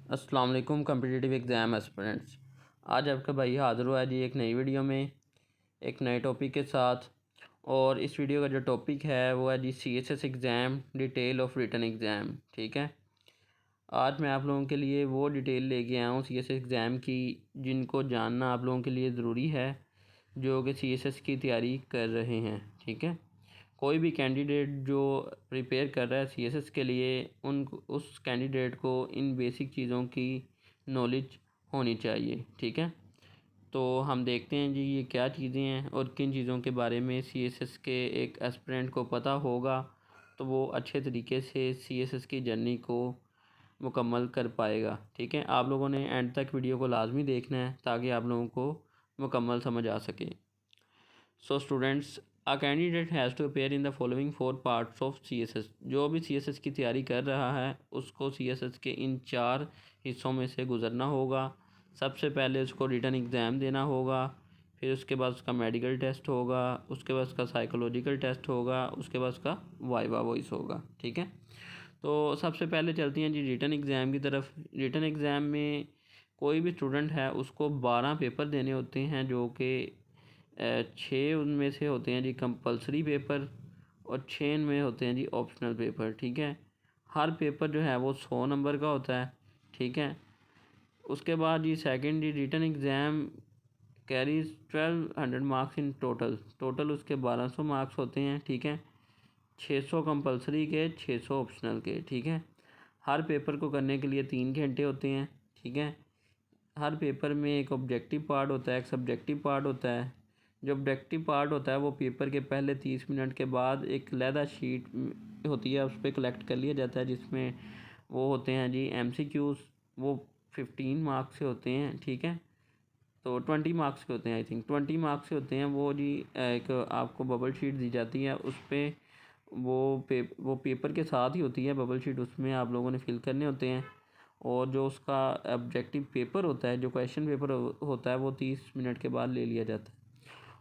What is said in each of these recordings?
अस्सलाम वालेकुम competitive exam aspirants. आज आपका भाई हाज़िर हुआ है जी एक नई वीडियो में एक नए टॉपिक के साथ। और इस वीडियो का जो टॉपिक है वो है जी CSS exam detail of written exam. ठीक है, आज मैं आप लोगों के लिए वो डिटेल लेके आया हूँ CSS एग्ज़ाम की जिनको जानना आप लोगों के लिए ज़रूरी है जो कि CSS की तैयारी कर रहे हैं। ठीक है, कोई भी कैंडिडेट जो प्रिपेयर कर रहा है CSS के लिए उस कैंडिडेट को इन बेसिक चीज़ों की नॉलेज होनी चाहिए। ठीक है, तो हम देखते हैं जी ये क्या चीज़ें हैं और किन चीज़ों के बारे में CSS के एक एस्पिरेंट को पता होगा तो वो अच्छे तरीके से CSS की जर्नी को मुकम्मल कर पाएगा। ठीक है, आप लोगों ने एंड तक वीडियो को लाजमी देखना है ताकि आप लोगों को मुकम्मल समझ आ सके। So students, a candidate has to appear in the following 4 parts of CSS। जो भी CSS की तैयारी कर रहा है उसको CSS के इन 4 हिस्सों में से गुज़रना होगा। सबसे पहले उसको रिटन एग्ज़ाम देना होगा, फिर उसके बाद उसका मेडिकल टेस्ट होगा, उसके बाद उसका साइकोलॉजिकल टेस्ट होगा, उसके बाद उसका वाइवा वॉइस होगा। ठीक है, तो सबसे पहले चलती हैं जी रिटन एग्ज़ाम की तरफ। रिटन एग्ज़ाम में कोई भी स्टूडेंट है उसको 12 पेपर देने होते हैं जो कि 6 उनमें से होते हैं जी कंपलसरी पेपर और 6 में होते हैं जी ऑप्शनल पेपर। ठीक है, हर पेपर जो है वो 100 नंबर का होता है। ठीक है, उसके बाद जी सेकंड जी written exam carries 1200 marks in total उसके 1200 मार्क्स होते हैं। ठीक है, 600 कंपलसरी के, 600 ऑप्शनल के। ठीक है, हर पेपर को करने के लिए 3 घंटे होते हैं। ठीक है, हर पेपर में एक ऑब्जेक्टिव पार्ट होता है, एक सब्जेक्टिव पार्ट होता है। जो ऑब्जेक्टिव पार्ट होता है वो पेपर के पहले 30 मिनट के बाद एक लैदा शीट होती है उस पर कलेक्ट कर लिया जाता है जिसमें वो होते हैं जी MCQs। वो 15 मार्क्स से होते हैं। ठीक है, तो 20 मार्क्स के होते हैं, आई थिंक 20 मार्क्स के होते हैं वो जी। एक आपको बबल शीट दी जाती है उस पर वो पेपर के साथ ही होती है बबल शीट, उसमें आप लोगों ने फिल करने होते हैं। और जो उसका ऑब्जेक्टिव पेपर होता है, जो क्वेश्चन पेपर होता है, वो 30 मिनट के बाद ले लिया जाता है।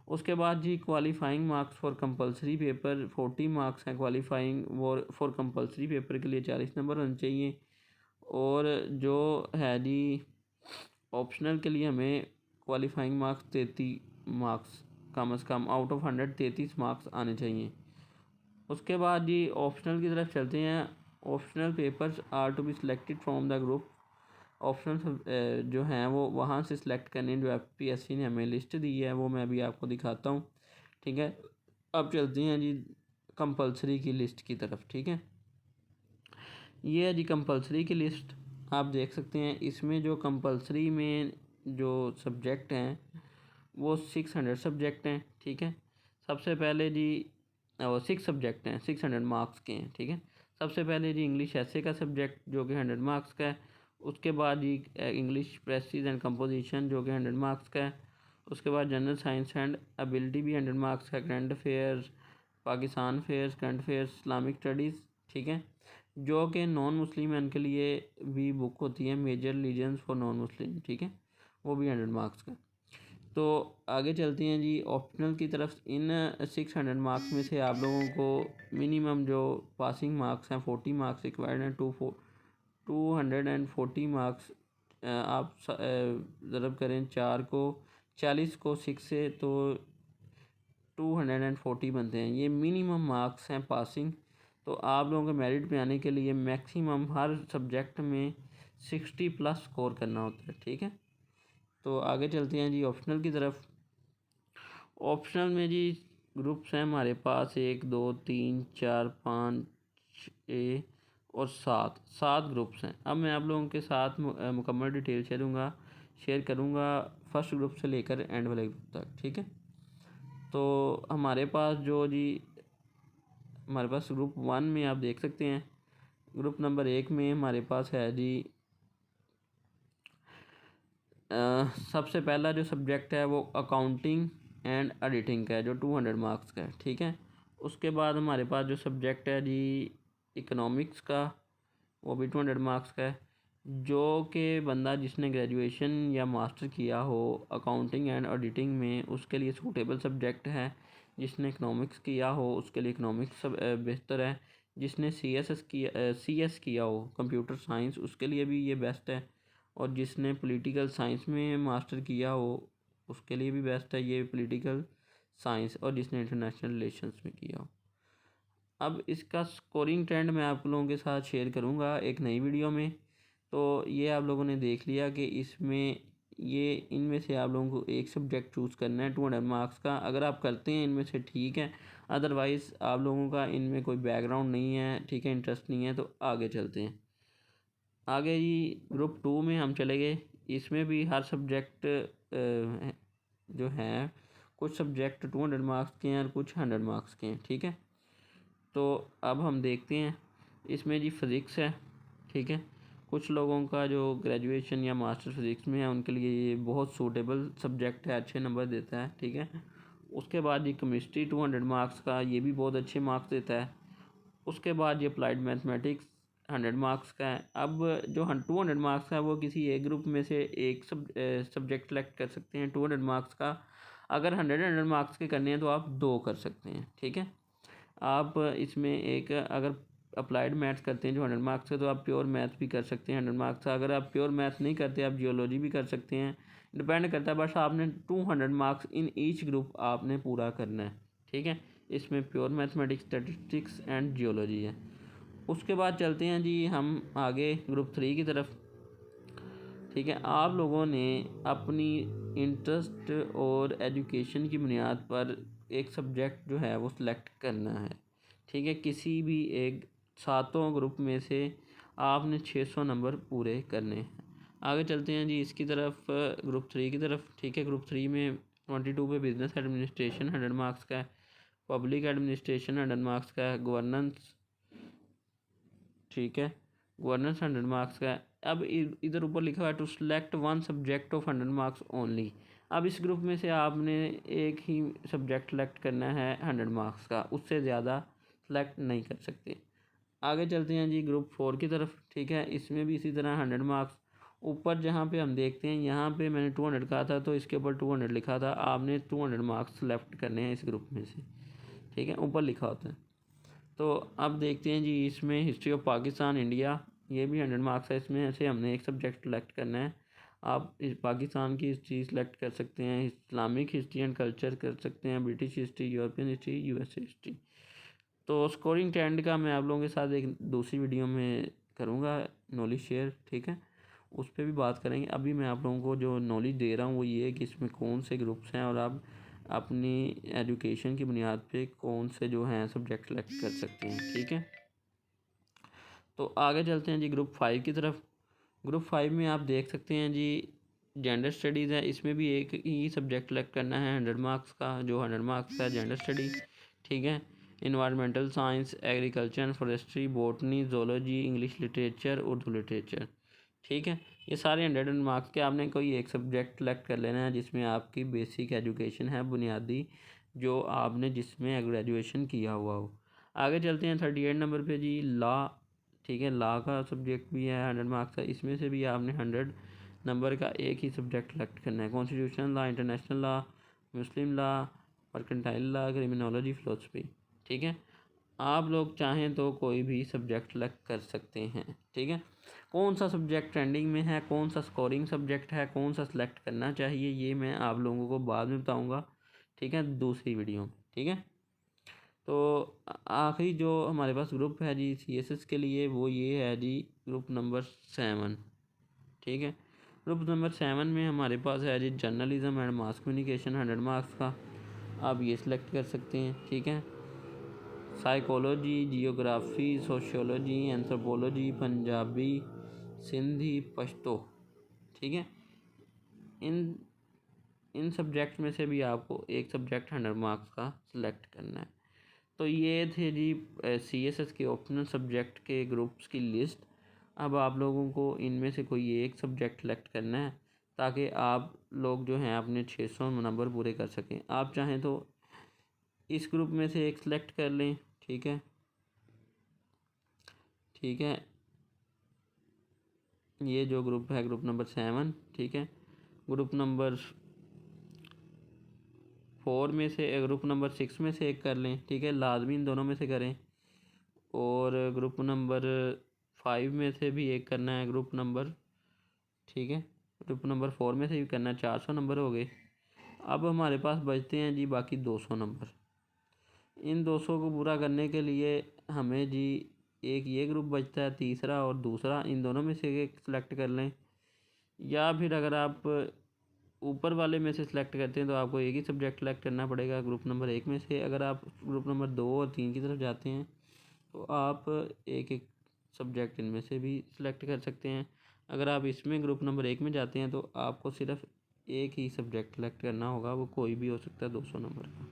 उसके बाद जी qualifying marks for compulsory paper 40 marks हैं। क्वालिफाइंग फॉर कंपलसरी पेपर के लिए 40 नंबर होने चाहिए। और जो है जी ऑप्शनल के लिए हमें क्वालिफाइंग मार्क्स 33 मार्क्स कम से कम आउट ऑफ 100 33 मार्क्स आने चाहिए। उसके बाद जी ऑप्शनल की तरफ चलते हैं। Optional papers are to be selected from the group. Optional जो हैं वो वहाँ से सिलेक्ट करने जो FPSC ने हमें लिस्ट दी है वो मैं अभी आपको दिखाता हूँ। ठीक है, अब चलते हैं जी कंपलसरी की लिस्ट की तरफ। ठीक है, ये है जी कंपलसरी की लिस्ट। आप देख सकते हैं इसमें जो कंपलसरी में जो सब्जेक्ट हैं वो 600 सब्जेक्ट हैं। ठीक है, सबसे पहले जी 6 सब्जेक्ट हैं, 600 मार्क्स के हैं। ठीक है, सबसे पहले जी इंग्लिश ऐसे का सब्जेक्ट जो कि 100 मार्क्स का है। उसके बाद जी इंग्लिश प्रेसिज एंड कंपोजिशन जो कि 100 मार्क्स का है। उसके बाद जनरल साइंस एंड एबिलिटी भी 100 मार्क्स का। Current affairs, Pakistan affairs, current affairs, Islamic studies. ठीक है, जो कि नॉन मुस्लिम के लिए भी बुक होती है, major religions for non Muslim. ठीक है, वो भी 100 मार्क्स का। तो आगे चलते हैं जी ऑप्शनल की तरफ। इन 600 मार्क्स में से आप लोगों को मिनिमम जो पासिंग मार्क्स हैं 40 मार्क्स रिक्वायर्ड हैं। 240 मार्क्स आप ज़रब करें 4 को 40 को 6 से तो 240 बनते हैं। ये मिनिमम मार्क्स हैं पासिंग। तो आप लोगों के मेरिट में आने के लिए मैक्सिमम हर सब्जेक्ट में 60 प्लस स्कोर करना होता है। ठीक है, तो आगे चलते हैं जी ऑप्शनल की तरफ। ऑप्शनल में जी ग्रुप्स हैं हमारे पास 1 2 3 4 5 6 और 7 ग्रुप्स हैं। अब मैं आप लोगों के साथ मुकम्मल डिटेल शेयर करूँगा फर्स्ट ग्रुप से लेकर एंड वाले ग्रुप तक। ठीक है, तो हमारे पास ग्रुप 1 में आप देख सकते हैं। ग्रुप नंबर 1 में हमारे पास है जी सबसे पहला जो सब्जेक्ट है वो अकाउंटिंग एंड एडिटिंग का है जो 200 मार्क्स का है। ठीक है, उसके बाद हमारे पास जो सब्जेक्ट है जी इकोनॉमिक्स का, वो भी 200 मार्क्स का है। जो कि बंदा जिसने ग्रेजुएशन या मास्टर किया हो अकाउंटिंग एंड ऑडिटिंग में उसके लिए सूटेबल सब्जेक्ट है। जिसने इकोनॉमिक्स किया हो उसके लिए इकोनॉमिक्स बेहतर है। जिसने सी एस किया हो कंप्यूटर साइंस, उसके लिए भी ये बेस्ट है। और जिसने पॉलिटिकल साइंस में मास्टर किया हो उसके लिए भी बेस्ट है ये पॉलिटिकल साइंस, और जिसने इंटरनेशनल रिलेशंस में किया हो। अब इसका स्कोरिंग ट्रेंड मैं आप लोगों के साथ शेयर करूंगा एक नई वीडियो में। तो ये आप लोगों ने देख लिया कि इसमें ये इनमें से आप लोगों को एक सब्जेक्ट चूज़ करना है 200 मार्क्स का। अगर आप करते हैं इनमें से ठीक है, अदरवाइज़ आप लोगों का इनमें कोई बैकग्राउंड नहीं है, ठीक है, इंटरेस्ट नहीं है, तो आगे चलते हैं। आगे जी ग्रुप 2 में हम चले गए। इसमें भी हर सब्जेक्ट जो है, कुछ सब्जेक्ट 200 मार्क्स के हैं और कुछ 100 मार्क्स के हैं, ठीक है। तो अब हम देखते हैं इसमें जी फ़िज़िक्स है, ठीक है। कुछ लोगों का जो ग्रेजुएशन या मास्टर फिज़िक्स में है उनके लिए ये बहुत सूटेबल सब्जेक्ट है, अच्छे नंबर देता है, ठीक है। उसके बाद ये केमिस्ट्री 200 मार्क्स का, ये भी बहुत अच्छे मार्क्स देता है। उसके बाद ये अप्लाइड मैथमेटिक्स 100 मार्क्स का है। अब जो 200 मार्क्स का है वो किसी एक ग्रुप में से एक सब्जेक्ट सेलेक्ट कर सकते हैं 200 मार्क्स का। अगर 100 मार्क्स के करने हैं तो आप 2 कर सकते हैं, ठीक है। आप इसमें एक अगर अप्लाइड मैथ्स करते हैं जो 100 मार्क्स है तो आप प्योर मैथ भी कर सकते हैं 100 मार्क्स का। अगर आप प्योर मैथ नहीं करते आप जियोलॉजी भी कर सकते हैं, डिपेंड करता है। बस आपने 200 मार्क्स इन ईच ग्रुप आपने पूरा करना है, ठीक है। इसमें pure mathematics, statistics and geology है। उसके बाद चलते हैं जी हम आगे ग्रुप 3 की तरफ, ठीक है। आप लोगों ने अपनी इंटरेस्ट और एजुकेशन की बुनियाद पर एक सब्जेक्ट जो है वो सिलेक्ट करना है, ठीक है। किसी भी एक 7 ग्रुप में से आपने 600 नंबर पूरे करने हैं। आगे चलते हैं जी इसकी तरफ, ग्रुप 3 की तरफ, ठीक है। ग्रुप 3 में 22 पे बिजनेस एडमिनिस्ट्रेशन 100 मार्क्स का है, पब्लिक एडमिनिस्ट्रेशन 100 मार्क्स का है, गवर्नेंस, ठीक है, गवर्नेंस 100 मार्क्स का है। अब इधर ऊपर लिखा हुआ है to select one subject of 100 marks only. अब इस ग्रुप में से आपने एक ही सब्जेक्ट सेलेक्ट करना है 100 मार्क्स का, उससे ज़्यादा सेलेक्ट नहीं कर सकते। आगे चलते हैं जी ग्रुप 4 की तरफ, ठीक है। इसमें भी इसी तरह 100 मार्क्स। ऊपर जहाँ पे हम देखते हैं यहाँ पे मैंने 200 कहा था तो इसके ऊपर 200 लिखा था, आपने 200 मार्क्स सेलेक्ट करने हैं इस ग्रुप में से, ठीक है, ऊपर लिखा होता है। तो अब देखते हैं जी इसमें हिस्ट्री ऑफ पाकिस्तान इंडिया, ये भी 100 मार्क्स है। इसमें से हमने एक सब्जेक्ट सेलेक्ट करना है। आप इस पाकिस्तान की हिस्ट्री सेलेक्ट कर सकते हैं, इस्लामिक हिस्ट्री एंड कल्चर कर सकते हैं, British history, European history, USA history. तो स्कोरिंग ट्रेंड का मैं आप लोगों के साथ एक दूसरी वीडियो में करूँगा नॉलेज शेयर, ठीक है, उस पर भी बात करेंगे। अभी मैं आप लोगों को जो नॉलेज दे रहा हूँ वो ये है कि इसमें कौन से ग्रुप्स हैं और आप अपनी एजुकेशन की बुनियाद पे कौन से जो हैं सब्जेक्ट सेलेक्ट कर सकते हैं, ठीक है। तो आगे चलते हैं जी ग्रुप 5 की तरफ। ग्रुप 5 में आप देख सकते हैं जी जेंडर स्टडीज़ है। इसमें भी एक ही सब्जेक्ट सेलेक्ट करना है 100 मार्क्स का, जो 100 मार्क्स का जेंडर स्टडी, ठीक है। Environmental science, agriculture and forestry, botany, zoology, English literature, Urdu literature, ठीक है। ये सारे 100 मार्क्स के आपने कोई एक सब्जेक्ट सेलेक्ट कर लेना है जिसमें आपकी बेसिक एजुकेशन है, बुनियादी, जो आपने जिसमें ग्रेजुएशन किया हुआ हो। आगे चलते हैं 38 नंबर पे जी लॉ, ठीक है। लॉ का सब्जेक्ट भी है 100 मार्क्स का। इसमें से भी आपने 100 नंबर का एक ही सब्जेक्ट सेलेक्ट करना है, कॉन्स्टिट्यूशनल लॉ, इंटरनेशनल लॉ, मुस्लिम law, mercantile law, criminology, philosophy, ठीक है। आप लोग चाहें तो कोई भी सब्जेक्ट सेलेक्ट कर सकते हैं, ठीक है। कौन सा सब्जेक्ट ट्रेंडिंग में है, कौन सा स्कोरिंग सब्जेक्ट है, कौन सा सेलेक्ट करना चाहिए, ये मैं आप लोगों को बाद में बताऊंगा, ठीक है, दूसरी वीडियो में, ठीक है। तो आखिरी जो हमारे पास ग्रुप है जी सीएसएस के लिए वो ये है जी ग्रुप नंबर 7, ठीक है। ग्रुप नंबर 7 में हमारे पास है जी journalism and mass communication 100 marks का, आप ये सिलेक्ट कर सकते हैं, ठीक है। Psychology, geography, sociology, anthropology, Punjabi, Sindhi, Pashto, ठीक है। इन इन सब्जेक्ट में से भी आपको एक सब्जेक्ट 100 मार्क्स का सिलेक्ट करना है। तो ये थे जी सीएसएस के ऑप्शनल सब्जेक्ट के ग्रुप्स की लिस्ट। अब आप लोगों को इनमें से कोई एक सब्जेक्ट सेलेक्ट करना है ताकि आप लोग जो हैं अपने 600 नंबर पूरे कर सकें। आप चाहें तो इस ग्रुप में से एक सेलेक्ट कर लें, ठीक है, ठीक है। ये जो ग्रुप है ग्रुप नंबर 7, ठीक है। ग्रुप नंबर 4 में से ग्रुप नंबर 6 में से एक कर लें, ठीक है, लाजमी इन दोनों में से करें। और ग्रुप नंबर 5 में से भी एक करना है ग्रुप नंबर, ठीक है, ग्रुप नंबर 4 में से भी करना है। 400 नंबर हो गए। अब हमारे पास बचते हैं जी बाकी 200 नंबर। इन 200 को पूरा करने के लिए हमें जी एक ये ग्रुप बचता है तीसरा और दूसरा, इन दोनों में से एक सिलेक्ट कर लें, या फिर अगर आप ऊपर वाले में से सिलेक्ट करते हैं तो आपको एक ही सब्जेक्ट सेलेक्ट करना पड़ेगा ग्रुप नंबर 1 में से। अगर आप ग्रुप नंबर 2 और 3 की तरफ जाते हैं तो आप एक एक सब्जेक्ट इनमें से भी सिलेक्ट कर सकते हैं। अगर आप इसमें ग्रुप नंबर 1 में जाते हैं तो आपको सिर्फ एक ही सब्जेक्ट सेलेक्ट करना होगा, वो कोई भी हो सकता है 200 नंबर का,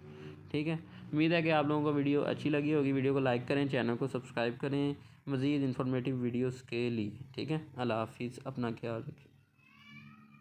ठीक है। उम्मीद है कि आप लोगों को वीडियो अच्छी लगी होगी। वीडियो को लाइक करें, चैनल को सब्सक्राइब करें मज़ीद इन्फॉर्मेटिव वीडियोस के लिए, ठीक है। अल्लाह हाफिज़, अपना ख्याल रखें।